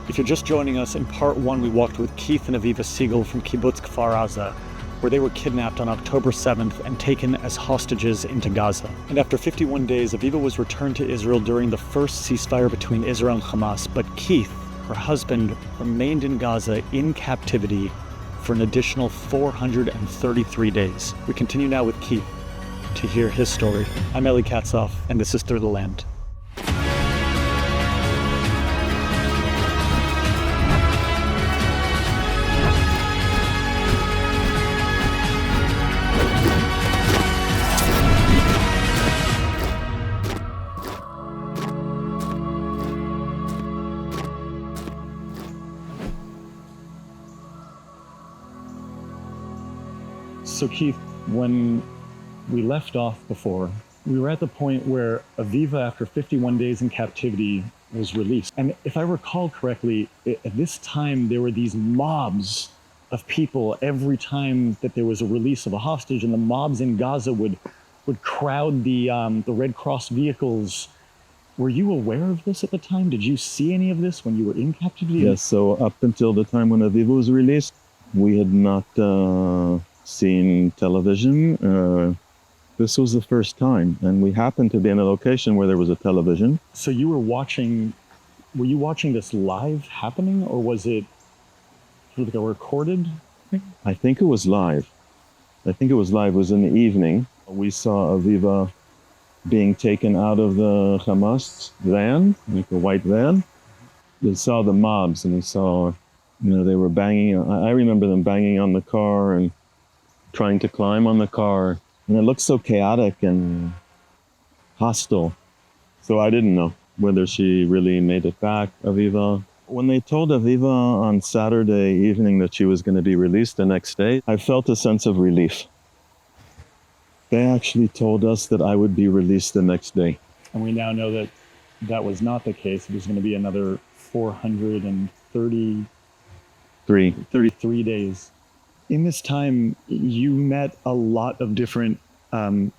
If you're just joining us, in part one, we walked with Keith and Aviva Siegel from Kibbutz Kfar Aza, where they were kidnapped on October 7th and taken as hostages into Gaza. And after 51 days, Aviva was returned to Israel during the first ceasefire between Israel and Hamas, but Keith, her husband, remained in Gaza in captivity for an additional 433 days. We continue now with Keith to hear his story. I'm Eli Katzoff, and this is Through the Land. So Keith, when we left off before, we were at the point where Aviva, after 51 days in captivity, was released. And if I recall correctly, at this time, there were these mobs of people every time that there was a release of a hostage, and the mobs in Gaza would crowd the Red Cross vehicles. Were you aware of this at the time? Did you see any of this when you were in captivity? Yes, so up until the time when Aviva was released, we had not seen television. This was the first time, and we happened to be in a location where there was a television. So you were you watching this live happening, or was it like a recorded thing? I think it was live. It was in the evening. We saw Aviva being taken out of the Hamas van, like a white van. We saw the mobs, and we saw, they were banging. I remember them banging on the car and trying to climb on the car, and it looked so chaotic and hostile. So I didn't know whether she really made it back, Aviva. When they told Aviva on Saturday evening that she was going to be released the next day, I felt a sense of relief. They actually told us that I would be released the next day. And we now know that that was not the case. It was going to be another 433 days. In this time, you met a lot of different Hamas,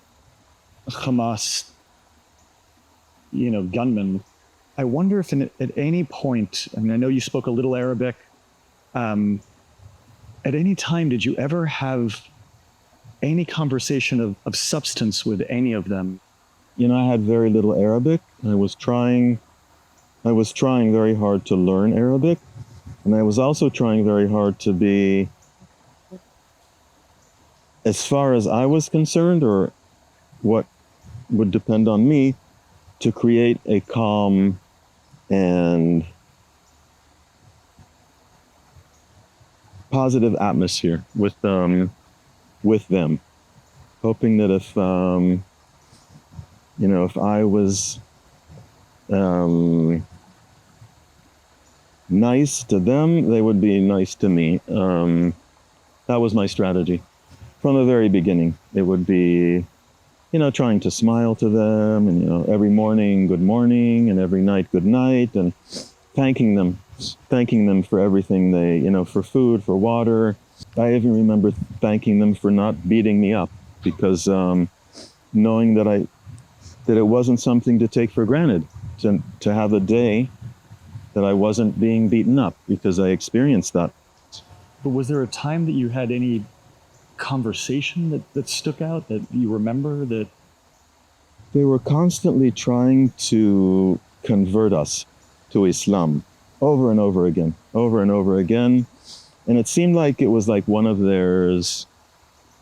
gunmen. I wonder if at any point, I know you spoke a little Arabic, at any time did you ever have any conversation of substance with any of them? I had very little Arabic. I was trying very hard to learn Arabic, and I was also trying very hard to be, as far as I was concerned, or what would depend on me, to create a calm and positive atmosphere with them, hoping that if I was nice to them, they would be nice to me. That was my strategy. From the very beginning, it would be, trying to smile to them, and, every morning, good morning, and every night, good night, and thanking them for everything for food, for water. I even remember thanking them for not beating me up, because knowing that it wasn't something to take for granted, to have a day that I wasn't being beaten up, because I experienced that. But was there a time that you had any conversation that stuck out, that you remember? That they were constantly trying to convert us to Islam over and over again, and it seemed like it was like one of theirs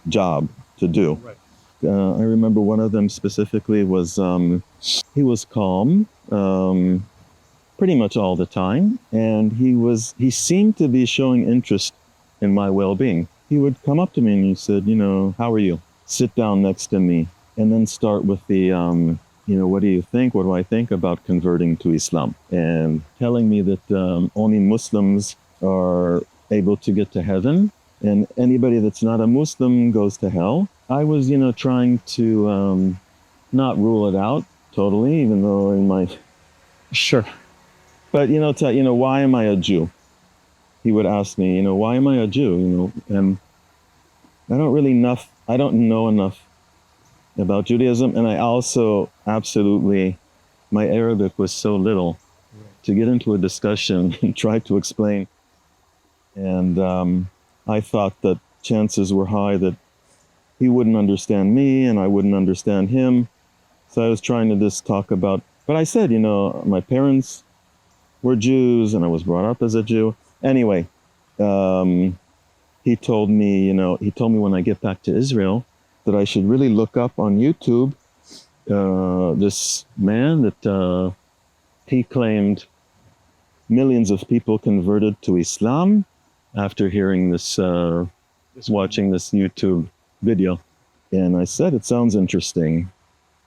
job to do. Right. I remember one of them specifically was he was calm pretty much all the time, and he seemed to be showing interest in my well-being. He would come up to me and he said, how are you? Sit down next to me, and then start with the, what do you think? What do I think about converting to Islam? And telling me that only Muslims are able to get to heaven, and anybody that's not a Muslim goes to hell. I was, trying to not rule it out totally, even though in my... Sure. But, why am I a Jew? He would ask me, why am I a Jew? And I don't know enough about Judaism. And I also my Arabic was so little to get into a discussion and try to explain. And I thought that chances were high that he wouldn't understand me and I wouldn't understand him. So I was trying to just talk about, but I said, my parents were Jews and I was brought up as a Jew. Anyway, he told me when I get back to Israel that I should really look up on YouTube this man that he claimed millions of people converted to Islam after hearing this, watching this YouTube video. And I said, it sounds interesting.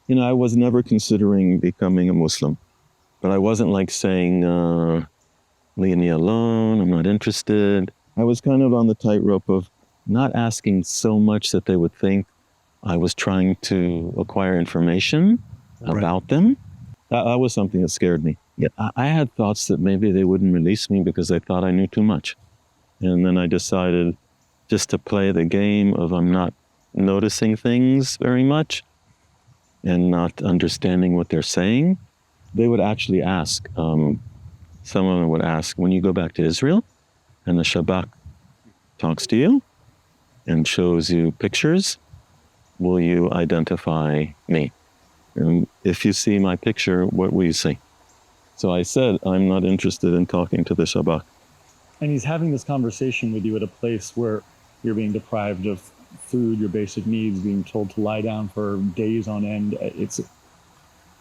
I was never considering becoming a Muslim, but I wasn't like saying, leave me alone, I'm not interested. I was kind of on the tightrope of not asking so much that they would think I was trying to acquire information about them. That was something that scared me. Yeah, I had thoughts that maybe they wouldn't release me because they thought I knew too much. And then I decided just to play the game of I'm not noticing things very much and not understanding what they're saying. They would actually ask, someone would ask, when you go back to Israel and the Shabbat talks to you and shows you pictures, will you identify me? And if you see my picture, what will you see? So I said, I'm not interested in talking to the Shabbat. And he's having this conversation with you at a place where you're being deprived of food, your basic needs, being told to lie down for days on end.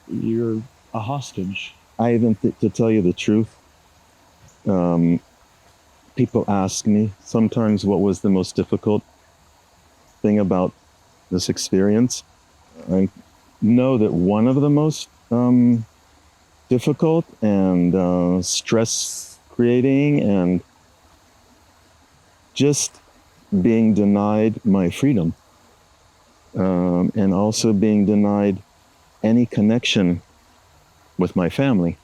You're a hostage. I even, to tell you the truth, people ask me sometimes what was the most difficult thing about this experience. I know that one of the most difficult and stress creating and just being denied my freedom, and also being denied any connection with my family.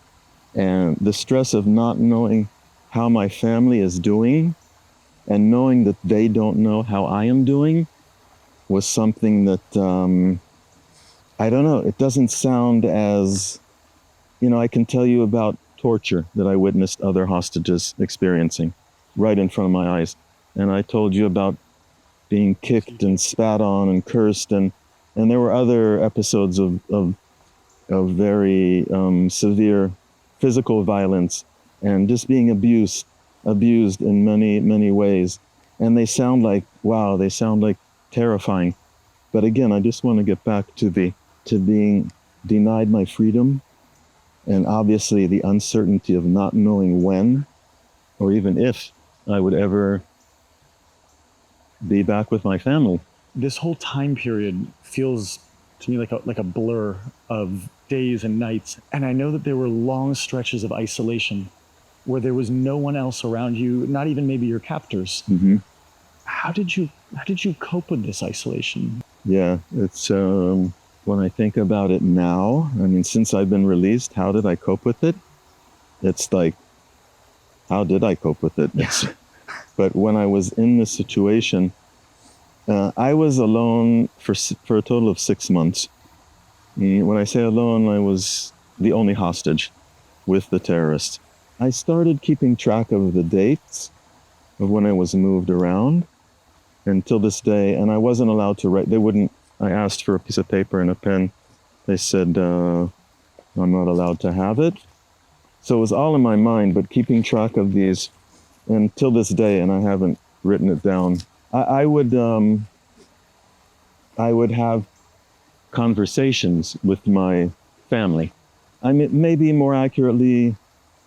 And the stress of not knowing how my family is doing and knowing that they don't know how I am doing was something that, I don't know, it doesn't sound as, I can tell you about torture that I witnessed other hostages experiencing right in front of my eyes. And I told you about being kicked and spat on and cursed, and there were other episodes of very severe physical violence and just being abused in many, many ways. And they sound like, wow, they sound like terrifying. But again, I just want to get back to being denied my freedom, and obviously the uncertainty of not knowing when or even if I would ever be back with my family. This whole time period feels to me like a blur of days and nights. And I know that there were long stretches of isolation where there was no one else around you, not even maybe your captors. Mm-hmm. How did you cope with this isolation? Yeah, it's when I think about it now, since I've been released, how did I cope with it? It's like, how did I cope with it? But when I was in this situation, I was alone for a total of 6 months. When I say alone, I was the only hostage with the terrorists. I started keeping track of the dates of when I was moved around until this day, and I wasn't allowed to write. I asked for a piece of paper and a pen. They said, I'm not allowed to have it. So it was all in my mind, but keeping track of these until this day, and I haven't written it down. I would have conversations with my family. Maybe more accurately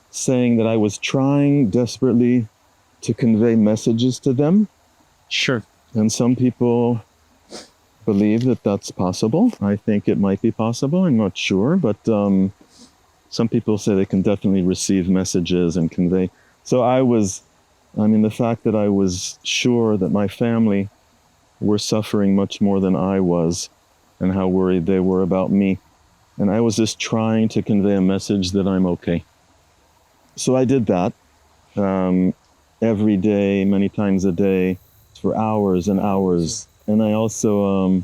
saying that I was trying desperately to convey messages to them. Sure. And some people believe that that's possible. I think it might be possible. I'm not sure, but some people say they can definitely receive messages and convey. So the fact that I was sure that my family were suffering much more than I was and how worried they were about me. And I was just trying to convey a message that I'm okay. So I did that every day, many times a day, for hours and hours. And I also,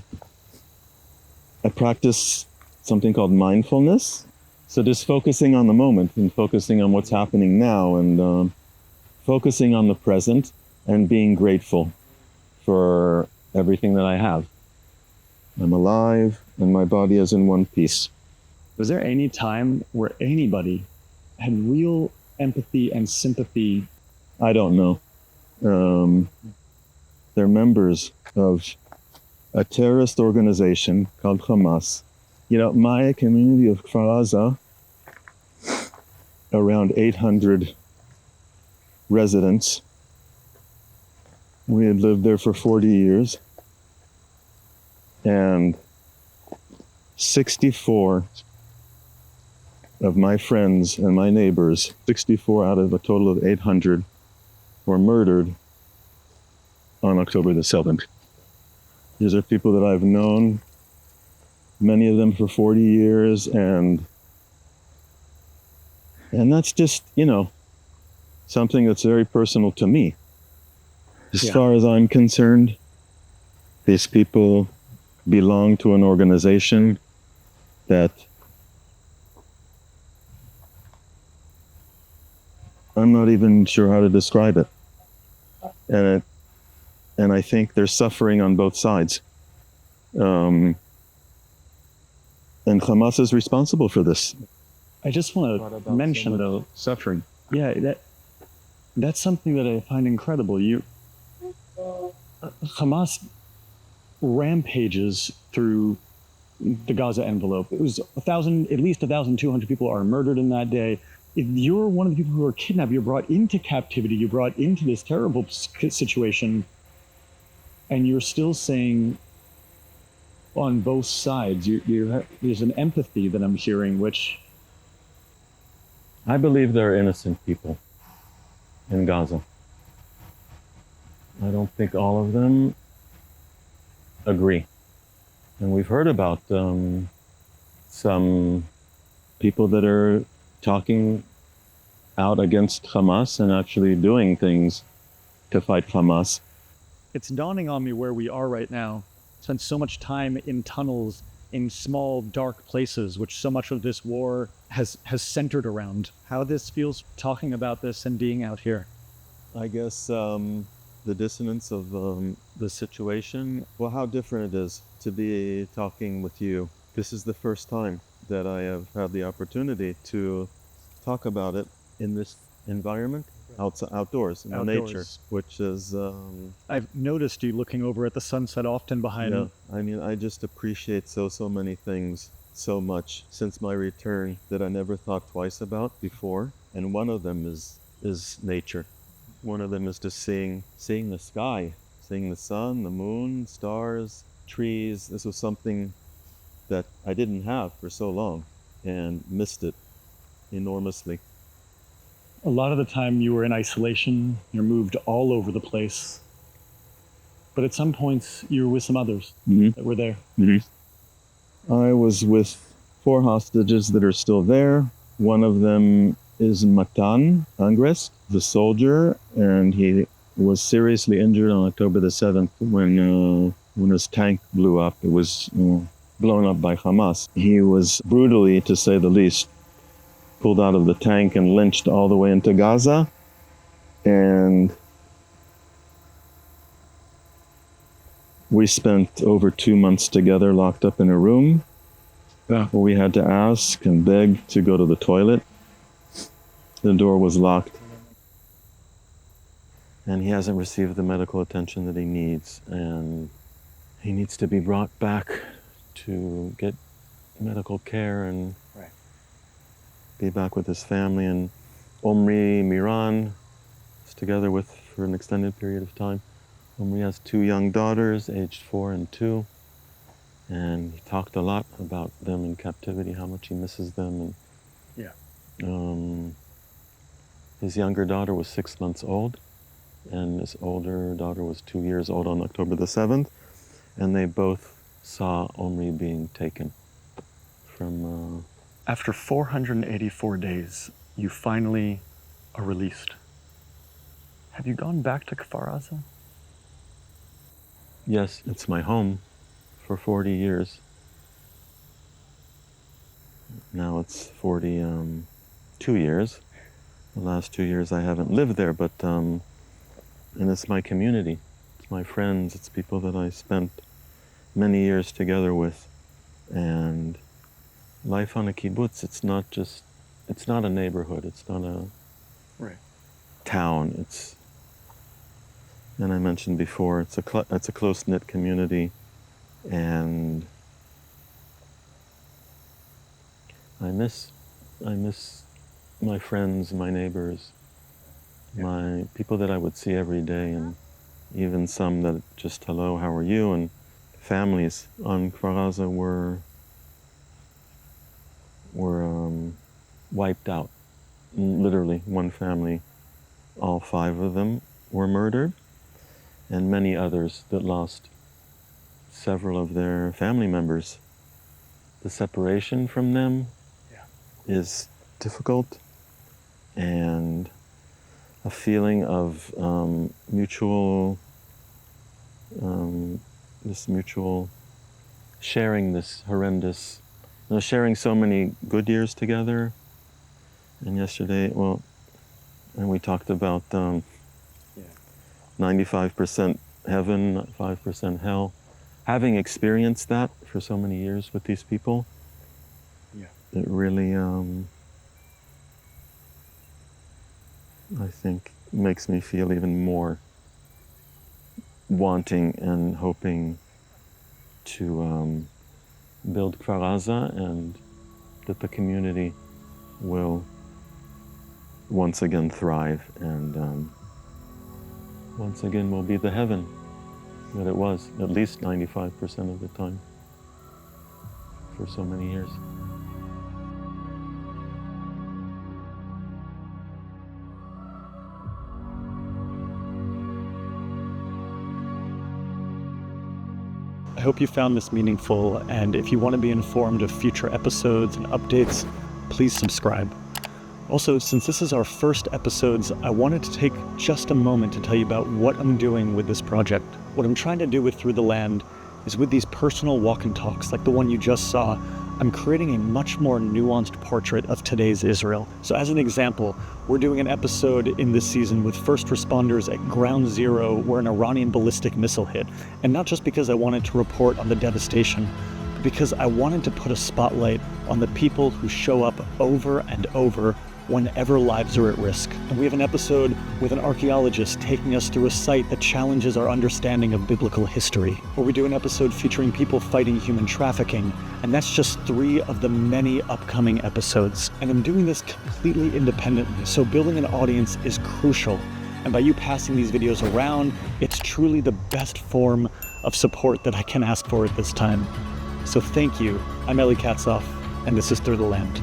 I practice something called mindfulness. So just focusing on the moment and focusing on what's happening now and focusing on the present and being grateful for everything that I have. I'm alive and my body is in one piece. Was there any time where anybody had real empathy and sympathy? I don't know. They're members of a terrorist organization called Hamas. You know, my community of Kfar Aza, around 800 residents. We had lived there for 40 years. And 64 of my friends and my neighbors, 64 out of a total of 800, were murdered on October the 7th. These are people that I've known, many of them for 40 years, and that's just, you know, something that's very personal to me. As far as I'm concerned, these people belong to an organization that I'm not even sure how to describe it. And I think there's suffering on both sides. And Hamas is responsible for this. I just want to mention, though, suffering. Yeah, that's something that I find incredible. Hamas rampages through the Gaza envelope. It was at least 1,200 people are murdered in that day. If you're one of the people who are kidnapped, you're brought into captivity, you're brought into this terrible situation, and you're still saying on both sides, there's an empathy that I'm hearing, which... I believe there are innocent people in Gaza. I don't think all of them agree. And we've heard about some people that are talking out against Hamas and actually doing things to fight Hamas. It's dawning on me where we are right now. Spent so much time in tunnels, in small, dark places, which so much of this war has centered around. How this feels talking about this and being out here. I guess the dissonance of the situation, well, how different it is to be talking with you. This is the first time that I have had the opportunity to talk about it in this environment, outdoors, in the nature, which is... I've noticed you looking over at the sunset often behind me. I mean, I just appreciate so many things so much since my return that I never thought twice about before. And one of them is nature. One of them is just seeing the sky, seeing the sun, the moon, stars, trees. This was something that I didn't have for so long and missed it enormously. A lot of the time you were in isolation, you're moved all over the place. But at some points you were with some others that were there. I was with 4 hostages that are still there. One of them is Matan Angrest, the soldier, and he was seriously injured on October the 7th when his tank blew up. It was blown up by Hamas. He was brutally, to say the least, pulled out of the tank and lynched all the way into Gaza. And we spent over 2 months together locked up in a room. Where we had to ask and beg to go to the toilet. The door was locked. And he hasn't received the medical attention that he needs. And he needs to be brought back to get medical care and be back with his family. And Omri Miran is together with for an extended period of time. Omri has 2 young daughters, aged 4 and 2. And he talked a lot about them in captivity, how much he misses them. And his younger daughter was 6 months old, and his older daughter was 2 years old on October the 7th. And they both saw Omri being taken from... After 484 days, you finally are released. Have you gone back to Kfar Aza? Yes, it's my home for 40 years. Now it's 42 years. The last 2 years I haven't lived there, but and it's my community. It's my friends. It's people that I spent many years together with. And life on a kibbutz, it's not a neighborhood. It's not a town. And I mentioned before, it's a close-knit community, and I miss my friends, my neighbors, my people that I would see every day, and even some that just hello, how are you? And families on Kfar Aza were wiped out. Literally, one family, all 5 of them were murdered, and many others that lost several of their family members. The separation from them is difficult, and a feeling of mutual sharing this horrendous, sharing so many good years together. And yesterday, and we talked about 95% heaven, 5% hell. Having experienced that for so many years with these people, it really, I think, makes me feel even more wanting and hoping to build Kfar Aza, and that the community will once again thrive, and once again will be the heaven that it was, at least 95% of the time, for so many years. I hope you found this meaningful, and if you want to be informed of future episodes and updates, please subscribe. Also, since this is our first episodes, I wanted to take just a moment to tell you about what I'm doing with this project. What I'm trying to do with Through the Land is, with these personal walk and talks like the one you just saw, I'm creating a much more nuanced portrait of today's Israel. So as an example, we're doing an episode in this season with first responders at Ground Zero where an Iranian ballistic missile hit. And not just because I wanted to report on the devastation, but because I wanted to put a spotlight on the people who show up over and over whenever lives are at risk. And we have an episode with an archaeologist taking us through a site that challenges our understanding of biblical history. Or we do an episode featuring people fighting human trafficking, and that's just 3 of the many upcoming episodes. And I'm doing this completely independently, so building an audience is crucial. And by you passing these videos around, it's truly the best form of support that I can ask for at this time. So thank you. I'm Eli Katzoff, and this is Through the Land.